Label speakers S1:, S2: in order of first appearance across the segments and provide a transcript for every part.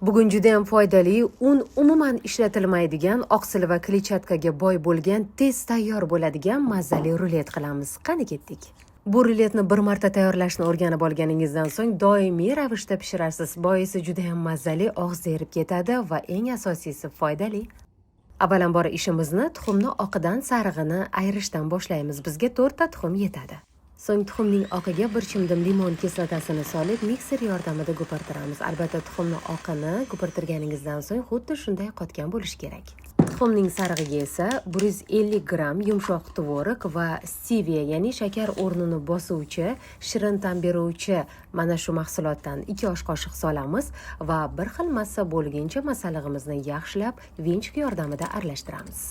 S1: Bugun juda ham foydali, un umuman ishlatilmaydigan, oqsil va kletchatkaga boy bo'lgan, tez tayyor bo'ladigan mazali rulet qilamiz. Qani ketdik. Bu ruletni bir marta tayyorlashni o'rganib olganingizdan so'ng doimiy ravishda pishirasiz. Boisi juda ham mazali, og'izda erib ketadi va eng asosiysi foydali. Avvalambor ishimizni tuxumni oqidan sarig'ini ayirishdan boshlaymiz. Bizga 4 ta tuxum yetadi. So'ng tuxumning oqiga bir chimdim limon kislotasini solib, mikser yordamida ko'pirtiramiz. Albatta, tuxumni oqini ko'pirtirganingizdan so'ng xuddi shunday qotgan bo'lishi kerak. Tuxumning sarig'iga esa 150 gram yumshoq tvorog va stevia, ya'ni shakar o'rnini bosuvchi, shirin ta'm beruvchi mana shu mahsulotdan 2 osh qoshiq solamiz va bir xil massa bo'lguncha masallig'imizni yaxshilab vinchik yordamida aralashtiramiz.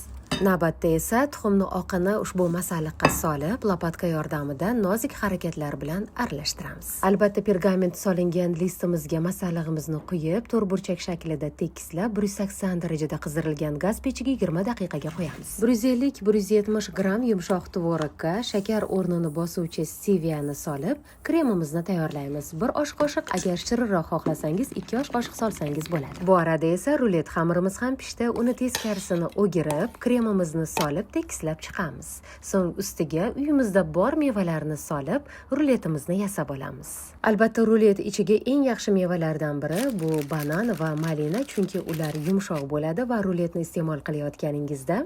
S1: Navbatda esa tuxumni oqini ushbu masalliqqa solib, lopatka yordamida nozik harakatlar bilan aralashtiramiz. Albatta, pergament solingan listimizga masallig'imizni quyib, to'rtburchak shaklida tekislab, 180 darajada qizirilgan gaz pechiga 20 daqiqaga qo'yamiz. 150-170 gram yumshoq tvorogga shakar o'rnini bosuvchi steviani solib, kremimizni tayyorlaymiz. 1 osh qoshiq, agar shirinroq xohlasangiz 2 osh qoshiq solsangiz bo'ladi. Bu arada esa rulet xamirimiz ham pishdi. Uni teskarisini o'girib, kremimizni solib tekislab chiqamiz. So'ng ustiga uyimizda bor mevalarni solib, ruletimizni yasab olamiz. Albatta, rulet ichiga eng yaxshi mevalardan biri bu banan va malina, chunki ular yumshoq bo'ladi va ruletni iste'mol qilayotganingizda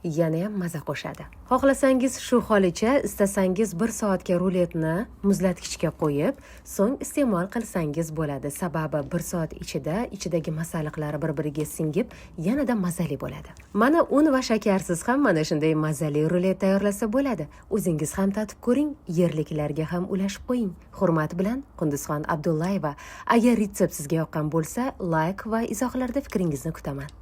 S1: yana ham maza qo'shadi. Xohlasangiz shu holicha, istasangiz 1 soatga ruletni muzlatgichga qo'yib, so'ng iste'mol qilsangiz bo'ladi. Sababi 1 soat ichidagi masalliqlar bir-biriga singib, yanada mazali bo'ladi. Mana un va shakarsiz ham mana shunday mazali rulet tayyorlasa bo'ladi. O'zingiz ham tatib ko'ring, yerliklarga ham ulashib qo'ying. Hurmat bilan, Qunduzxon Abdullayeva. Agar retsept sizga yoqqan bo'lsa, like va izohlarda fikringizni kutaman.